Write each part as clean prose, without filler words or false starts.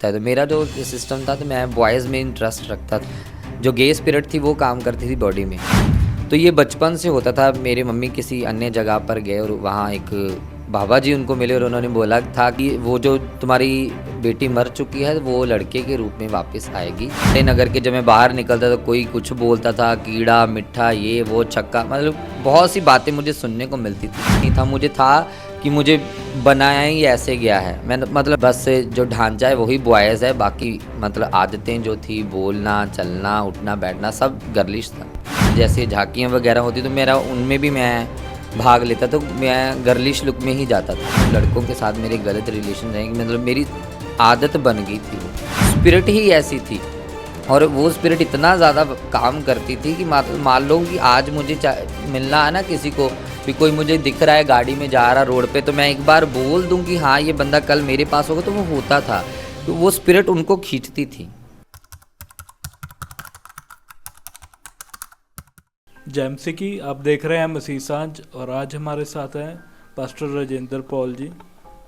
रखता है, तो मेरा जो सिस्टम था तो मैं बॉयज़ में इंटरेस्ट रखता था। जो गे स्पिरिट थी वो काम करती थी बॉडी में। तो ये बचपन से होता था। मेरे मम्मी किसी अन्य जगह पर गए और वहाँ एक बाबा जी उनको मिले और उन्होंने बोला था कि वो जो तुम्हारी बेटी मर चुकी है वो लड़के के रूप में वापस आएगी। नगर के जब मैं बाहर निकलता तो कोई कुछ बोलता था, कीड़ा मिठा ये वो छक्का, मतलब बहुत सी बातें मुझे सुनने को मिलती थी। नहीं था, मुझे था कि मुझे बनाया ही ऐसे गया है। मैं मतलब बस जो ढांचा है वही बॉयज़ है, बाकी मतलब आदतें जो थी, बोलना चलना उठना बैठना सब गर्लिश था। जैसे झांकियाँ वगैरह होती तो मेरा उनमें भी मैं भाग लेता, तो मैं गर्लिश लुक में ही जाता था। लड़कों के साथ मेरे गलत रिलेशन रहे, मतलब मेरी आदत बन गई थी। वो स्पिरिट ही ऐसी थी और वो स्पिरिट इतना ज़्यादा काम करती थी कि मान लो कि आज मुझे मिलना है ना किसी को भी, कोई मुझे दिख रहा है गाड़ी में जा रहा रोड पे, तो मैं एक बार बोल दूं कि हाँ ये बंदा कल मेरे पास होगा, तो वो होता था। तो वो स्पिरिट उनको खींचती थी। जैमसी की आप देख रहे हैं मसीह सांझ, और आज हमारे साथ हैं पास्टर राजेंद्र पॉल जी,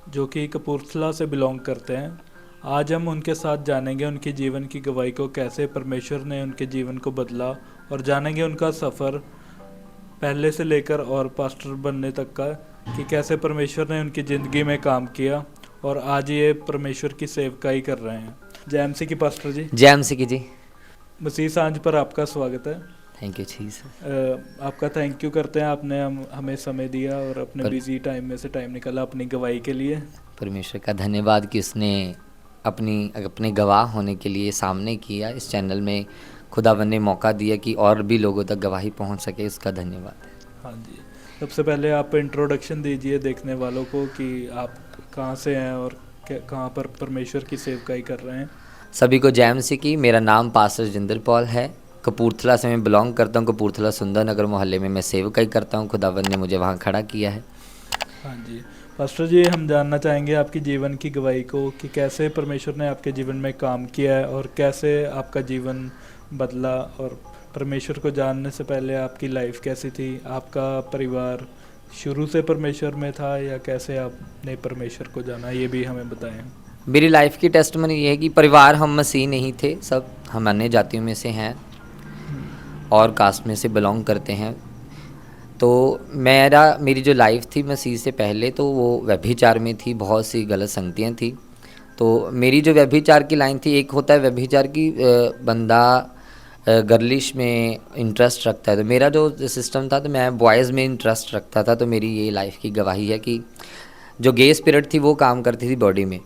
जो कि कपूरथला से बिलोंग करते हैं। आज हम उनके साथ जानेंगे उनके जीवन की गवाही को, कैसे परमेश्वर ने उनके जीवन को बदला, और जानेंगे उनका सफ़र पहले से लेकर और पास्टर बनने तक का, कि कैसे परमेश्वर ने उनकी ज़िंदगी में काम किया और आज ये परमेश्वर की सेवकाई कर रहे हैं। जैमसी की पास्टर जी, जैमसी की जी, मसीह सांझ पर आपका स्वागत है। थैंक यू जी सर। आपका थैंक यू करते हैं, आपने हमें समय दिया और अपने बिजी टाइम में से टाइम निकाला अपनी गवाही के लिए। परमेश्वर का धन्यवाद कि उसने अपने गवाह होने के लिए सामने किया, इस चैनल में खुदावन ने मौका दिया कि और भी लोगों तक गवाही पहुंच सके, इसका धन्यवाद। हाँ जी, सबसे पहले आप इंट्रोडक्शन दीजिए देखने वालों को कि आप कहाँ से हैं और कहाँ पर परमेश्वर की सेवकाई कर रहे हैं। सभी को जय मसीह की। मेरा नाम पास्टर राजेंद्र पॉल है। कपूरथला से मैं बिलोंग करता हूँ। कपूरथला सुंदर नगर मोहल्ले में मैं सेवकाई करता हूँ। खुदावन ने मुझे वहाँ खड़ा किया है। हाँ जी पास्टर जी, हम जानना चाहेंगे आपकी जीवन की गवाही को, कि कैसे परमेश्वर ने आपके जीवन में काम किया है और कैसे आपका जीवन बदला, और परमेश्वर को जानने से पहले आपकी लाइफ कैसी थी, आपका परिवार शुरू से परमेश्वर में था या कैसे आपने परमेश्वर को जाना, ये भी हमें बताएं। मेरी लाइफ की टेस्टमनी ये है कि परिवार हम मसीह नहीं थे, सब हम अन्य जातियों में से हैं और कास्ट में से बिलोंग करते हैं। तो मेरी जो लाइफ थी मसीह से पहले तो वो व्यभिचार में थी, बहुत सी गलत संगतियाँ थी। तो मेरी जो व्यभिचार की लाइन थी, एक होता है व्यभिचार की बंदा गर्लिश में इंटरेस्ट रखता है, तो मेरा जो सिस्टम था तो मैं बॉयज़ में इंटरेस्ट रखता था। तो मेरी ये लाइफ की गवाही है कि जो गे स्पिरिट थी वो काम करती थी बॉडी में।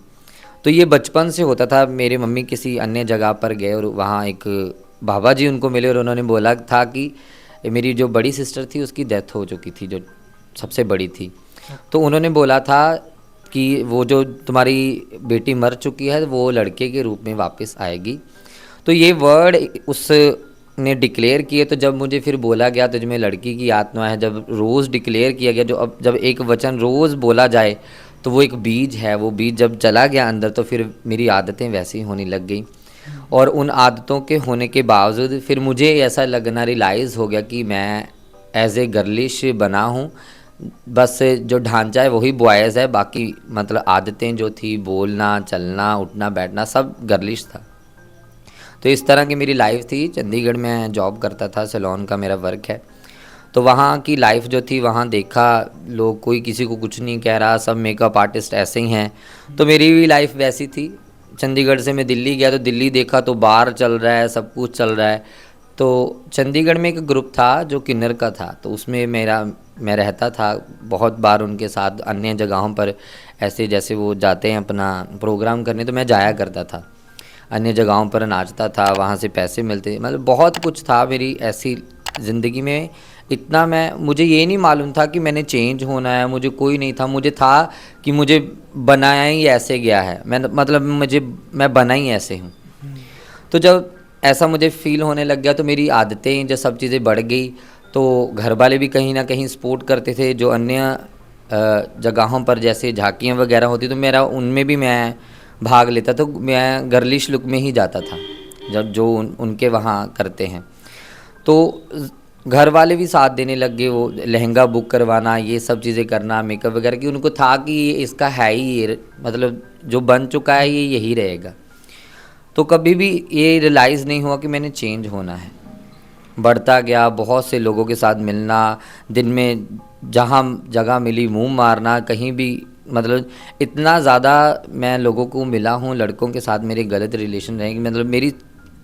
तो ये बचपन से होता था। मेरे मम्मी किसी अन्य जगह पर गए और वहाँ एक बाबा जी उनको मिले और उन्होंने बोला था कि मेरी जो बड़ी सिस्टर थी उसकी डेथ हो चुकी थी, जो सबसे बड़ी थी। तो उन्होंने बोला था कि वो जो तुम्हारी बेटी मर चुकी है वो लड़के के रूप में वापस आएगी। तो ये वर्ड उसने डिक्लेयर किए। तो जब मुझे फिर बोला गया तुझ में लड़की की आत्मा है, जब रोज़ डिक्लेयर किया गया, जब एक वचन रोज़ बोला जाए तो वो एक बीज है, वो बीज जब चला गया अंदर तो फिर मेरी आदतें वैसी होने लग गई। और उन आदतों के होने के बावजूद फिर मुझे ऐसा लगना रियलाइज़ हो गया कि मैं एज ए गर्लिश बना हूँ। बस जो ढांचा है वही बॉयज़ है, बाकी मतलब आदतें जो थी, बोलना चलना उठना बैठना सब गर्लिश था। तो इस तरह की मेरी लाइफ थी। चंडीगढ़ में जॉब करता था, सैलून का मेरा वर्क है। तो वहाँ की लाइफ जो थी, वहाँ देखा लोग, कोई किसी को कुछ नहीं कह रहा, सब मेकअप आर्टिस्ट ऐसे ही हैं। तो मेरी भी लाइफ वैसी थी। चंडीगढ़ से मैं दिल्ली गया तो दिल्ली देखा तो बार चल रहा है, सब कुछ चल रहा है। तो चंडीगढ़ में एक ग्रुप था जो किन्नर का था, तो उसमें मैं रहता था बहुत बार उनके साथ। अन्य जगहों पर ऐसे जैसे वो जाते हैं अपना प्रोग्राम करने, तो मैं जाया करता था। अन्य जगहों पर नाचता था, वहाँ से पैसे मिलते, मतलब बहुत कुछ था मेरी ऐसी ज़िंदगी में। इतना मुझे ये नहीं मालूम था कि मैंने चेंज होना है, मुझे कोई नहीं था। मुझे था कि मुझे बनाया ही ऐसे गया है, मैं बना ही ऐसे हूँ। तो जब ऐसा मुझे फील होने लग गया तो मेरी आदतें जब सब चीज़ें बढ़ गई, तो घर वाले भी कहीं ना कहीं सपोर्ट करते थे। जो अन्य जगहों पर जैसे झांकियाँ वगैरह होती तो मेरा उनमें भी मैं भाग लेता, तो मैं गर्लिश लुक में ही जाता था जब जो उनके वहाँ करते हैं। तो घर वाले भी साथ देने लग गए, वो लहंगा बुक करवाना, ये सब चीज़ें करना, मेकअप वगैरह की। उनको था कि ये इसका है ही, ये मतलब जो बन चुका है ये यही रहेगा। तो कभी भी ये रियलाइज़ नहीं हुआ कि मैंने चेंज होना है। बढ़ता गया, बहुत से लोगों के साथ मिलना, दिन में जहाँ जगह मिली मुंह मारना, कहीं भी मतलब इतना ज़्यादा मैं लोगों को मिला हूँ, लड़कों के साथ मेरे गलत रिलेशन रहे कि मतलब मेरी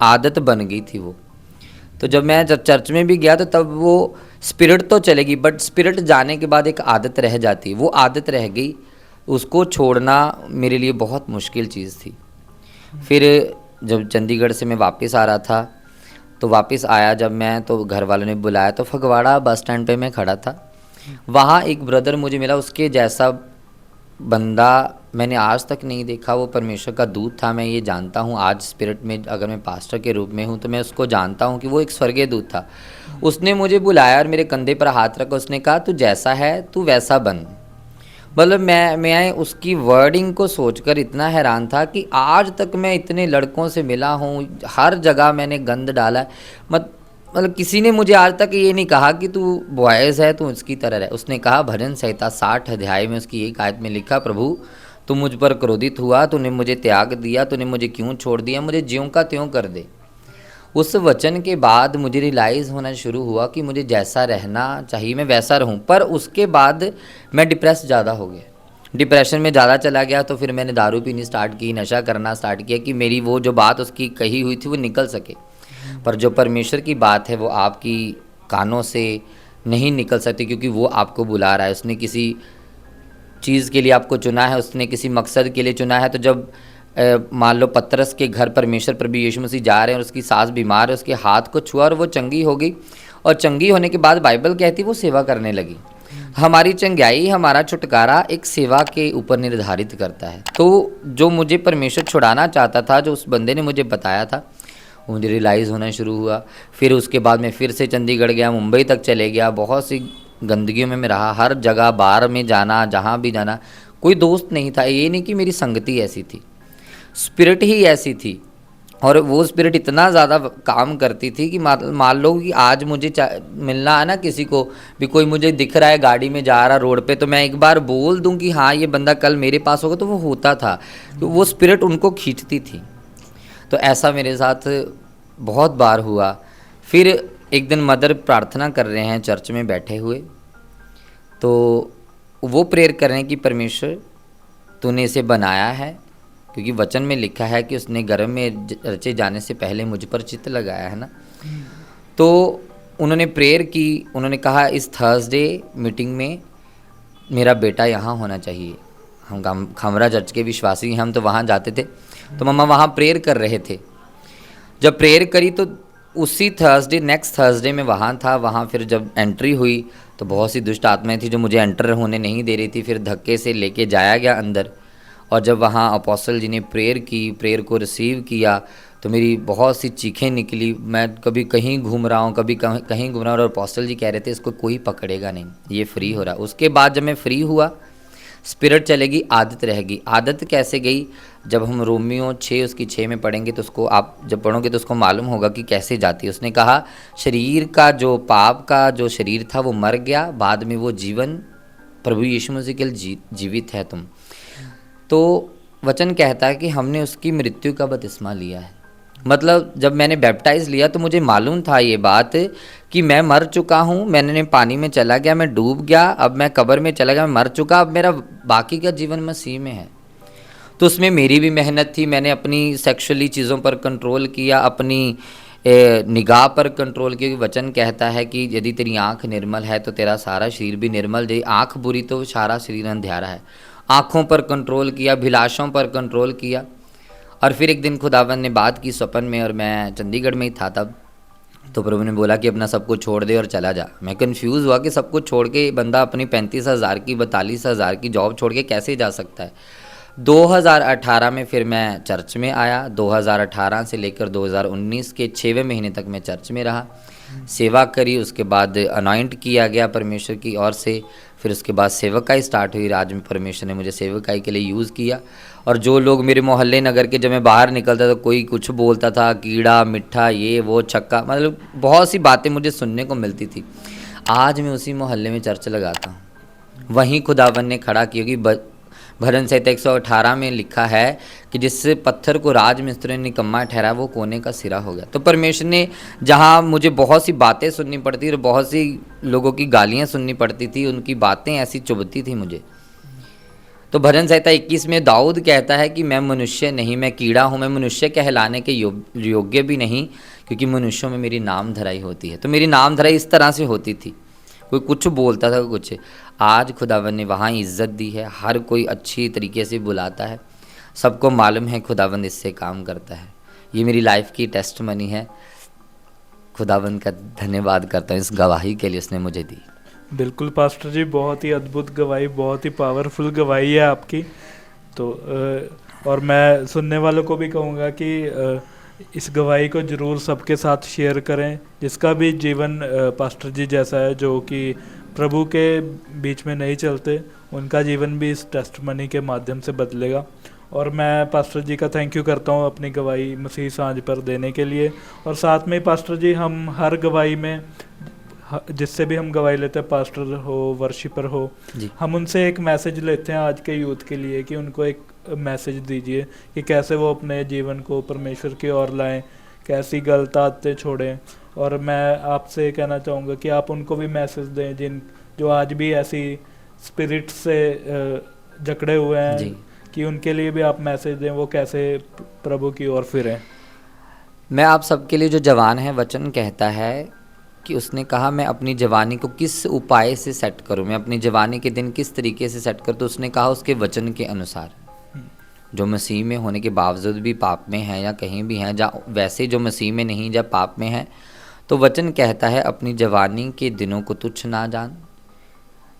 आदत बन गई थी वो। तो जब मैं जब चर्च में भी गया तो तब वो स्पिरिट तो चलेगी, बट स्पिरिट जाने के बाद एक आदत रह जाती है, वो आदत रह गई, उसको छोड़ना मेरे लिए बहुत मुश्किल चीज़ थी। फिर जब चंडीगढ़ से मैं वापस आ रहा था, तो वापस आया जब मैं, तो घर वालों ने बुलाया, तो फगवाड़ा बस स्टैंड पे मैं खड़ा था। वहाँ एक ब्रदर मुझे मिला, उसके जैसा बंदा मैंने आज तक नहीं देखा। वो परमेश्वर का दूत था, मैं ये जानता हूँ आज स्पिरिट में, अगर मैं पास्टर के रूप में हूँ तो मैं उसको जानता हूँ कि वो एक स्वर्गीय दूत था। उसने मुझे बुलाया और मेरे कंधे पर हाथ रखा, उसने कहा तू जैसा है तू वैसा बन। मतलब मैं उसकी वर्डिंग को सोचकर इतना हैरान था कि आज तक मैं इतने लड़कों से मिला हूँ, हर जगह मैंने गंद डाला है, मतलब किसी ने मुझे आज तक ये नहीं कहा कि तू बॉयज़ है, तू उसकी तरह है। उसने कहा, भजन संहिता 60 अध्याय में उसकी एक आयत में लिखा, प्रभु तू मुझ पर क्रोधित हुआ, तूने मुझे त्याग दिया, तूने मुझे क्यों छोड़ दिया, मुझे ज्यों का त्यों कर दे। उस वचन के बाद मुझे रियलाइज़ होना शुरू हुआ कि मुझे जैसा रहना चाहिए मैं वैसा रहूं। पर उसके बाद मैं डिप्रेस ज़्यादा हो गया, डिप्रेशन में ज़्यादा चला गया। तो फिर मैंने दारू पीनी स्टार्ट की, नशा करना स्टार्ट किया कि मेरी वो जो बात उसकी कही हुई थी वो निकल सके। पर जो परमेश्वर की बात है वो आपकी कानों से नहीं निकल सकती, क्योंकि वो आपको बुला रहा है। उसने किसी चीज़ के लिए आपको चुना है, उसने किसी मकसद के लिए चुना है। तो जब मान लो पतरस के घर परमेश्वर प्रभु यीशु मसीह जा रहे हैं और उसकी सास बीमार है, उसके हाथ को छुआ और वो चंगी हो गई, और चंगी होने के बाद बाइबल कहती है वो सेवा करने लगी। हमारी चंगाई, हमारा छुटकारा एक सेवा के ऊपर निर्धारित करता है। तो जो मुझे परमेश्वर छुड़ाना चाहता था, जो उस बंदे ने मुझे बताया था, वो मुझे रियलाइज़ होना शुरू हुआ। फिर उसके बाद मैं फिर से चंडीगढ़ गया, मुंबई तक चले गया, बहुत सी गंदगियों में मैं रहा, हर जगह बार में जाना, जहाँ भी जाना, कोई दोस्त नहीं था। ये नहीं कि मेरी संगति ऐसी थी, स्पिरिट ही ऐसी थी। और वो स्पिरिट इतना ज़्यादा काम करती थी कि मान लो कि आज मुझे मिलना है ना किसी को भी, कोई मुझे दिख रहा है गाड़ी में जा रहा रोड पे, तो मैं एक बार बोल दूं कि हाँ ये बंदा कल मेरे पास होगा, तो वो होता था। तो वो स्पिरिट उनको खींचती थी। तो ऐसा मेरे साथ बहुत बार हुआ। फिर एक दिन मदर प्रार्थना कर रहे हैं चर्च में बैठे हुए, तो वो प्रेयर कर रहे हैं कि परमेश्वर तूने इसे बनाया है, क्योंकि वचन में लिखा है कि उसने गर्भ में रचे जाने से पहले मुझ पर चित्त लगाया है ना। तो उन्होंने प्रेयर की, उन्होंने कहा इस थर्सडे मीटिंग में मेरा बेटा यहाँ होना चाहिए। हम खामरा चर्च के विश्वासी, हम तो वहाँ जाते थे, तो मम्मा वहाँ प्रेयर कर रहे थे। जब प्रेयर करी तो उसी थर्सडे, नेक्स्ट थर्सडे में वहाँ था। वहाँ फिर जब एंट्री हुई तो बहुत सी दुष्ट आत्माएं थी जो मुझे एंटर होने नहीं दे रही थी। फिर धक्के से लेके जाया गया अंदर, और जब वहाँ अपोस्टल जी ने प्रेयर की, प्रेयर को रिसीव किया, तो मेरी बहुत सी चीखें निकली। मैं कभी कहीं घूम रहा हूँ, कभी कहीं घूम रहा हूँ, और अपोस्टल जी कह रहे थे इसको कोई पकड़ेगा नहीं, ये फ्री हो रहा। उसके बाद जब मैं फ्री हुआ, स्पिरिट चलेगी, आदत रहेगी। आदत कैसे गई, जब हम रोमियो 6 उसकी 6 में पढ़ेंगे तो उसको आप जब पढ़ोगे तो उसको मालूम होगा कि कैसे जाती है। उसने कहा शरीर का जो पाप का जो शरीर था वो मर गया, बाद में वो जीवन प्रभु यीशु मसीह के लिए जीवित है तुम। तो वचन कहता है कि हमने उसकी मृत्यु का बपतिस्मा लिया है। मतलब जब मैंने बैप्टाइज लिया तो मुझे मालूम था ये बात कि मैं मर चुका हूँ, मैंने पानी में चला गया, मैं डूब गया, अब मैं कब्र में चला गया, मैं मर चुका, अब मेरा बाकी का जीवन मसीह में है। तो उसमें मेरी भी मेहनत थी, मैंने अपनी सेक्सुअली चीज़ों पर कंट्रोल किया, अपनी निगाह पर कंट्रोल किया। क्योंकि वचन कहता है कि यदि तेरी आँख निर्मल है तो तेरा सारा शरीर भी निर्मल, यदि आँख बुरी तो सारा शरीर अंधेरा है। आँखों पर कंट्रोल किया, अभिलाषों पर कंट्रोल किया। और फिर एक दिन खुदावन ने बात की स्वप्न में, और मैं चंडीगढ़ में ही था तब। तो प्रभु ने बोला कि अपना सब कुछ छोड़ दे और चला जा। मैं कंफ्यूज हुआ कि सब कुछ छोड़ के बंदा अपनी 35,000 की 42,000 की जॉब छोड़ के कैसे जा सकता है। 2018 में फिर मैं चर्च में आया। 2018 से लेकर 2019 के 6वें महीने तक मैं चर्च में रहा, सेवा करी। उसके बाद अनॉइंट किया गया परमेश्वर की ओर से। फिर उसके बाद सेवकाई स्टार्ट हुई। आज में परमेश्वर ने मुझे सेवकाई के लिए यूज़ किया। और जो लोग मेरे मोहल्ले नगर के, जब मैं बाहर निकलता तो कोई कुछ बोलता था, कीड़ा मिट्ठा ये वो छक्का, मतलब बहुत सी बातें मुझे सुनने को मिलती थी। आज मैं उसी मोहल्ले में चर्च लगाता हूँ। वहीं खुदावन ने खड़ा किया कि भजन संहिता 118 में लिखा है कि जिससे पत्थर को राजमिस्त्री ने निकम्मा ठहरा वो कोने का सिरा हो गया। तो परमेश्वर ने, जहाँ मुझे बहुत सी बातें सुननी पड़ती और बहुत सी लोगों की गालियाँ सुननी पड़ती थी, उनकी बातें ऐसी चुभती थी मुझे, तो भजन संहिता 21 में दाऊद कहता है कि मैं मनुष्य नहीं, मैं कीड़ा हूँ, मैं मनुष्य कहलाने के योग्य भी नहीं, क्योंकि मनुष्यों में मेरी नाम धराई होती है। तो मेरी नाम धराई इस तरह से होती थी, कोई कुछ बोलता था, कुछ। आज खुदावन ने वहाँ इज्जत दी है, हर कोई अच्छी तरीके से बुलाता है, सबको मालूम है खुदावन इससे काम करता है। ये मेरी लाइफ की टेस्टमनी है, खुदावन का धन्यवाद करता हूँ इस गवाही के लिए उसने मुझे दी। बिल्कुल पास्टर जी, बहुत ही अद्भुत गवाही, बहुत ही पावरफुल गवाही है आपकी। तो और मैं सुनने वालों को भी कहूँगा कि इस गवाही को ज़रूर सबके साथ शेयर करें, जिसका भी जीवन पास्टर जी जैसा है, जो कि प्रभु के बीच में नहीं चलते, उनका जीवन भी इस टेस्टमनी के माध्यम से बदलेगा। और मैं पास्टर जी का थैंक यू करता हूँ अपनी गवाही मसीह सांझ पर देने के लिए। और साथ में पास्टर जी, हम हर गवाही में जिससे भी हम गवाही लेते हैं, पास्टर हो, वर्शिपर हो, हम उनसे एक मैसेज लेते हैं आज के यूथ के लिए, कि उनको एक मैसेज दीजिए कि कैसे वो अपने जीवन को परमेश्वर की ओर लाएं, कैसी गलत आदतें छोड़ें। और मैं आपसे कहना चाहूँगा कि आप उनको भी मैसेज दें जो आज भी ऐसी स्पिरिट से जकड़े हुए हैं, कि उनके लिए भी आप मैसेज दें, वो कैसे प्रभु की ओर फिरें। मैं आप सबके लिए, जो जवान है, वचन कहता है कि उसने कहा मैं अपनी जवानी को किस उपाय से सेट करूं, मैं अपनी जवानी के दिन किस तरीके से सेट करूं। तो उसने कहा उसके वचन के अनुसार, जो मसीह में होने के बावजूद भी पाप में हैं या कहीं भी हैं, जहाँ वैसे जो मसीह में नहीं, जब पाप में हैं, तो वचन कहता है अपनी जवानी के दिनों को तुच्छ ना जान,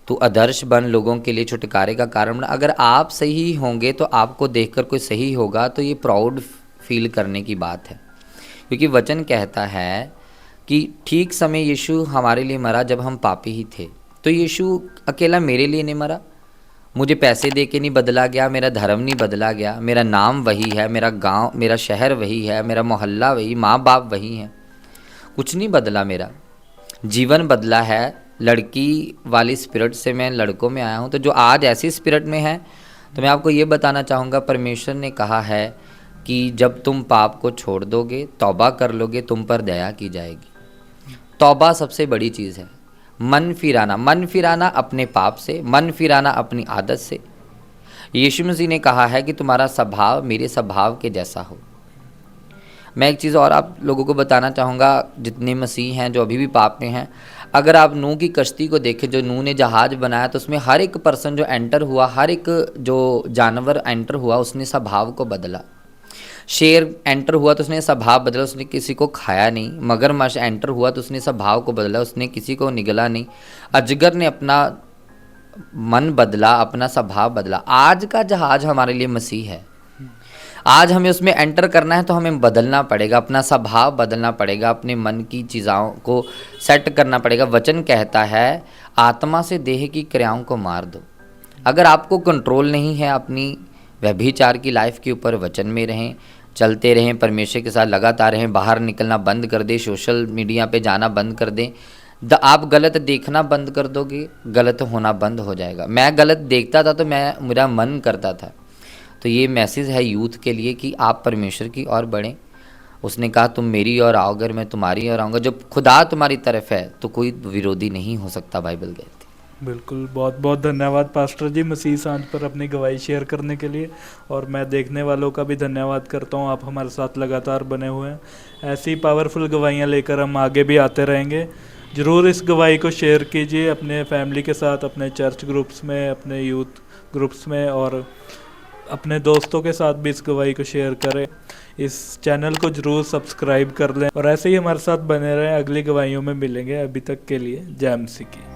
तू आदर्श बन, लोगों के लिए छुटकारे का कारण। अगर आप सही होंगे तो आपको देखकर कोई सही होगा, तो ये प्राउड फील करने की बात है, क्योंकि वचन कहता है कि ठीक समय यीशु हमारे लिए मरा जब हम पापी ही थे। तो यीशु अकेला मेरे लिए नहीं मरा, मुझे पैसे दे के नहीं बदला गया, मेरा धर्म नहीं बदला गया, मेरा नाम वही है, मेरा गांव, मेरा शहर वही है, मेरा मोहल्ला वही, माँ बाप वही हैं, कुछ नहीं बदला, मेरा जीवन बदला है। लड़की वाली स्पिरिट से मैं लड़कों में आया हूँ। तो जो आज ऐसी स्पिरिट में है, तो मैं आपको ये बताना चाहूँगा, परमेश्वर ने कहा है कि जब तुम पाप को छोड़ दोगे, तौबा कर लोगे, तुम पर दया की जाएगी। तौबा सबसे बड़ी चीज़ है। मन फिराना अपने पाप से, मन फिराना अपनी आदत से। यीशु मसीह ने कहा है कि तुम्हारा स्वभाव मेरे स्वभाव के जैसा हो। मैं एक चीज़ और आप लोगों को बताना चाहूँगा, जितने मसीह हैं जो अभी भी पाप में हैं, अगर आप नूह की कश्ती को देखें, जो नूह ने जहाज़ बनाया, तो उसमें हर एक पर्सन जो एंटर हुआ, हर एक जो जानवर एंटर हुआ, उसने स्वभाव को बदला। शेर एंटर हुआ तो उसने स्वभाव बदला, उसने किसी को खाया नहीं। मगरमच्छ एंटर हुआ तो उसने स्वभाव को बदला, उसने किसी को निगला नहीं। अजगर ने अपना मन बदला, अपना स्वभाव बदला। आज का जहाज हमारे लिए मसीह है। आज हमें उसमें एंटर करना है तो हमें बदलना पड़ेगा, अपना स्वभाव बदलना पड़ेगा, अपने मन की चीज़ों को सेट करना पड़ेगा। वचन कहता है आत्मा से देह की क्रियाओं को मार दो। अगर आपको कंट्रोल नहीं है अपनी व्यभिचार की लाइफ के ऊपर, वचन में रहें, चलते रहें, परमेश्वर के साथ लगातार रहें, बाहर निकलना बंद कर दें, सोशल मीडिया पे जाना बंद कर दें। आप गलत देखना बंद कर दोगे, गलत होना बंद हो जाएगा। मैं गलत देखता था तो मेरा मन करता था। तो ये मैसेज है यूथ के लिए कि आप परमेश्वर की ओर बढ़ें। उसने कहा तुम मेरी ओर आओ, अगर मैं तुम्हारी ओर आऊँगा। जब खुदा तुम्हारी तरफ है तो कोई विरोधी नहीं हो सकता, बाइबल कहती। बिल्कुल, बहुत बहुत धन्यवाद पास्टर जी मसीह सांझ पर अपनी गवाही शेयर करने के लिए। और मैं देखने वालों का भी धन्यवाद करता हूँ, आप हमारे साथ लगातार बने हुए हैं। ऐसी पावरफुल गवाहियाँ लेकर हम आगे भी आते रहेंगे। ज़रूर इस गवाही को शेयर कीजिए अपने फैमिली के साथ, अपने चर्च ग्रुप्स में, अपने यूथ ग्रुप्स में, और अपने दोस्तों के साथ भी इस गवाही को शेयर करें। इस चैनल को ज़रूर सब्सक्राइब कर लें और ऐसे ही हमारे साथ बने रहें। अगली गवाहियों में मिलेंगे। अभी तक के लिए जय मसीह की।